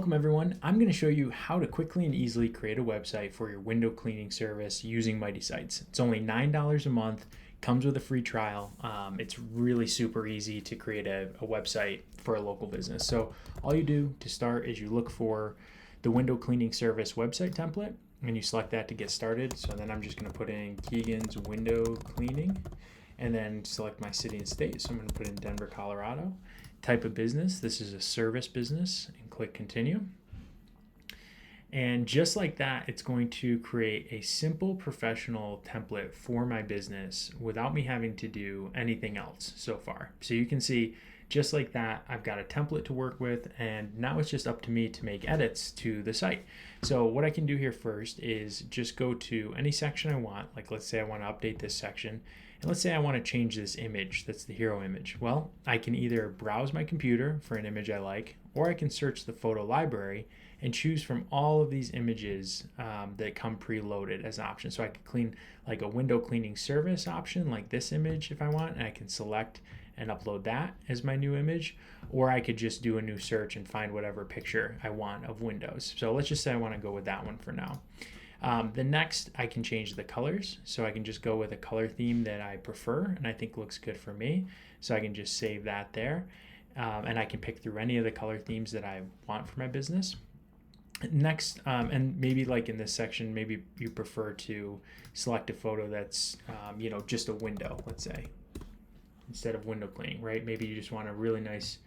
Welcome everyone. I'm going to show you how to quickly and easily create a website for your window cleaning service using Mighty Sites. It's only $9 a month, comes with a free trial. It's really super easy to create a website for a local business. So all you do to start is you look for the window cleaning service website template and you select that to get started. So then I'm just going to put in Keegan's window cleaning and then select my city and state. So I'm going to put in Denver, Colorado. Type of business, this is a service business, and click continue. And just like that, it's going to create a simple professional template for my business without me having to do anything else so far. So you can see just like that, I've got a template to work with, and now it's just up to me to make edits to the site. So what I can do here first is just go to any section I want. Like let's say I want to update this section, and let's say I want to change this image, that's the hero image. Well, I can either browse my computer for an image I like, or I can search the photo library and choose from all of these images that come preloaded as an option. So I could clean like a window cleaning service option, like this image if I want, and I can select and upload that as my new image, or I could just do a new search and find whatever picture I want of windows. So let's just say I want to go with that one for now. The next, I can change the colors. So I can just go with a color theme that I prefer and I think looks good for me. So I can just save that there. And I can pick through any of the color themes that I want for my business. Next, and maybe like in this section, maybe you prefer to select a photo that's, just a window, let's say, instead of window cleaning, right? Maybe you just want a really nice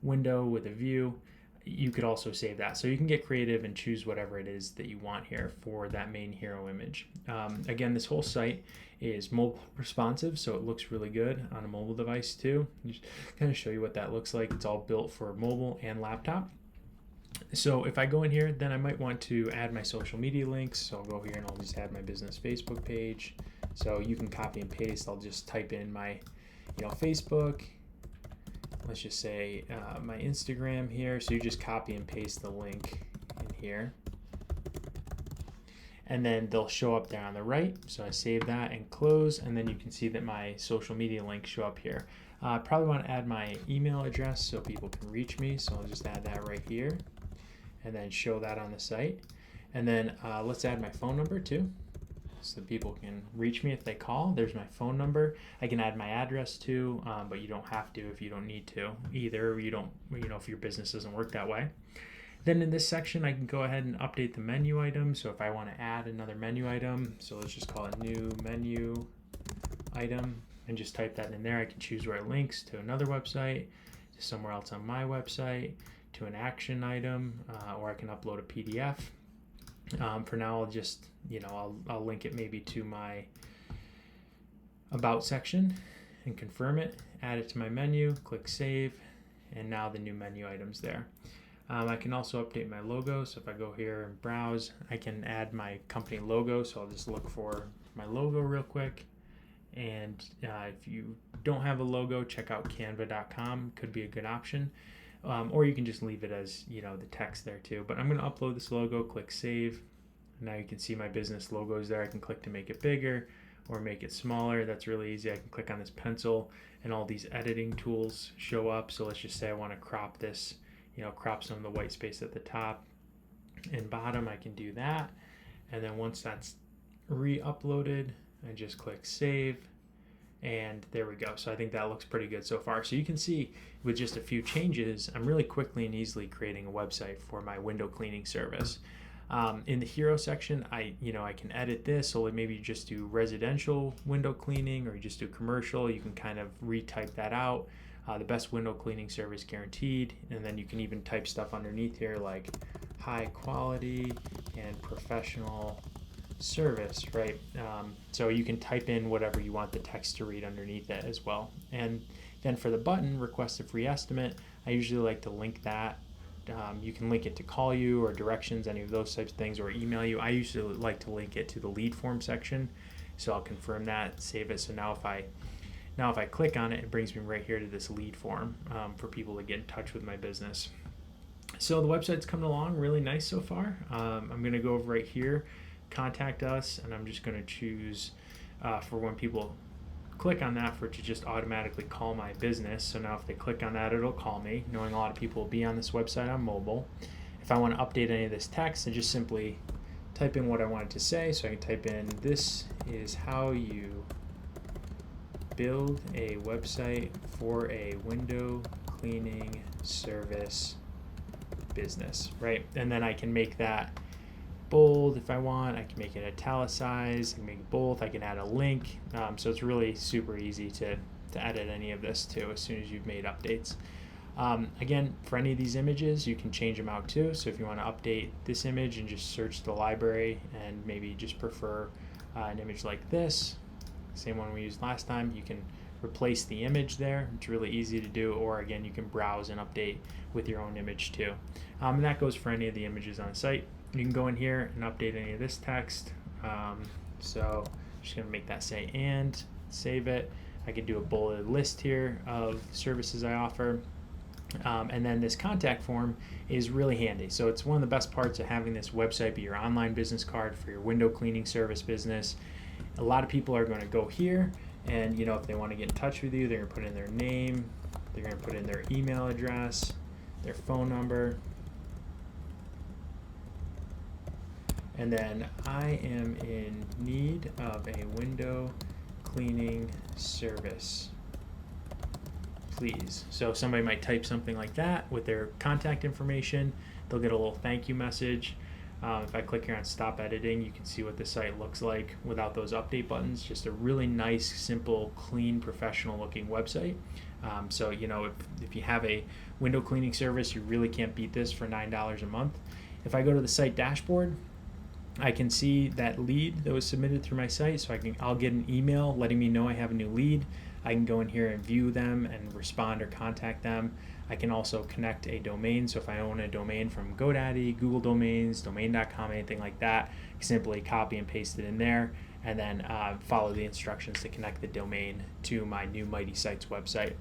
window with a view. You could also save that. So you can get creative and choose whatever it is that you want here for that main hero image. Again, this whole site is mobile responsive, so it looks really good on a mobile device too. Just kind of show you what that looks like. It's all built for mobile and laptop. So if I go in here, then I might want to add my social media links. So I'll go here and I'll just add my business Facebook page. So you can copy and paste. I'll just type in my, Facebook. Let's just say my Instagram here. So you just copy and paste the link in here. And then they'll show up there on the right. So I save that and close. And then you can see that my social media links show up here. I probably want to add my email address so people can reach me. So I'll just add that right here and then show that on the site. And then let's add my phone number too, so people can reach me if they call. There's my phone number. I can add my address too, but you don't have to if you don't need to either. You don't, if your business doesn't work that way. Then in this section, I can go ahead and update the menu item. So if I want to add another menu item, so let's just call it new menu item and just type that in there. I can choose where it links to another website, to somewhere else on my website, to an action item, or I can upload a PDF. For now, I'll just, I'll link it maybe to my about section and confirm it, add it to my menu, click save, and now the new menu item's there. I can also update my logo. So if I go here and browse, I can add my company logo. So I'll just look for my logo real quick. And if you don't have a logo, check out canva.com. Could be a good option. Or you can just leave it as, the text there too. But I'm going to upload this logo, click save. Now you can see my business logos there. I can click to make it bigger or make it smaller. That's really easy. I can click on this pencil and all these editing tools show up. So let's just say I want to crop this, crop some of the white space at the top and bottom. I can do that. And then once that's re-uploaded, I just click save. And there we go. So I think that looks pretty good so far. So you can see with just a few changes, I'm really quickly and easily creating a website for my window cleaning service. In the hero section, I can edit this. So maybe you just do residential window cleaning or you just do commercial. You can kind of retype that out. The best window cleaning service guaranteed. And then you can even type stuff underneath here like high quality and professional service, right? So you can type in whatever you want the text to read underneath it as well. And then for the button, request a free estimate, I usually like to link that. You can link it to call you or directions, any of those types of things, or email you. I usually like to link it to the lead form section. So I'll confirm that, save it. So now if I click on it, it brings me right here to this lead form for people to get in touch with my business. So the website's coming along really nice so far. I'm going to go over right here, contact us, and I'm just going to choose for when people click on that for it to just automatically call my business. So now if they click on that, it'll call me, knowing a lot of people will be on this website on mobile. If I want to update any of this text, I just simply type in what I want it to say. So I can type in, this is how you build a website for a window cleaning service business, right? And then I can make that bold if I want. I can make it italicized, I can make it bold, I can add a link. So it's really super easy to edit any of this too as soon as you've made updates. Again, for any of these images, you can change them out too. So if you want to update this image and just search the library and maybe just prefer an image like this, same one we used last time, you can replace the image there. It's really easy to do, or again, you can browse and update with your own image too. And that goes for any of the images on the site. You can go in here and update any of this text. So I'm just gonna make that say and, save it. I can do a bulleted list here of services I offer. And then this contact form is really handy. So it's one of the best parts of having this website be your online business card for your window cleaning service business. A lot of people are going to go here, and if they want to get in touch with you, they're going to put in their name, they're going to put in their email address, their phone number, and then I am in need of a window cleaning service, please. So somebody might type something like that with their contact information. They'll get a little thank you message. If I click here on stop editing, you can see what the site looks like without those update buttons. Just a really nice, simple, clean, professional looking website. So if you have a window cleaning service, you really can't beat this for $9 a month. If I go to the site dashboard, I can see that lead that was submitted through my site. So I'll get an email letting me know I have a new lead. I can go in here and view them and respond or contact them. I can also connect a domain. So if I own a domain from GoDaddy, Google Domains, domain.com, anything like that, simply copy and paste it in there, and then follow the instructions to connect the domain to my new Mighty Sites website.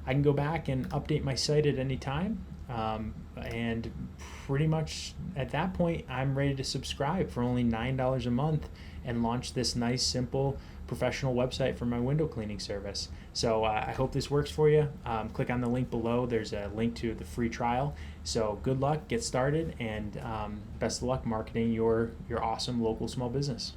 I can go back and update my site at any time. And pretty much at that point, I'm ready to subscribe for only $9 a month and launch this nice, simple, professional website for my window cleaning service. So I hope this works for you. Click on the link below. There's a link to the free trial. So good luck, get started, and best of luck marketing your awesome local small business.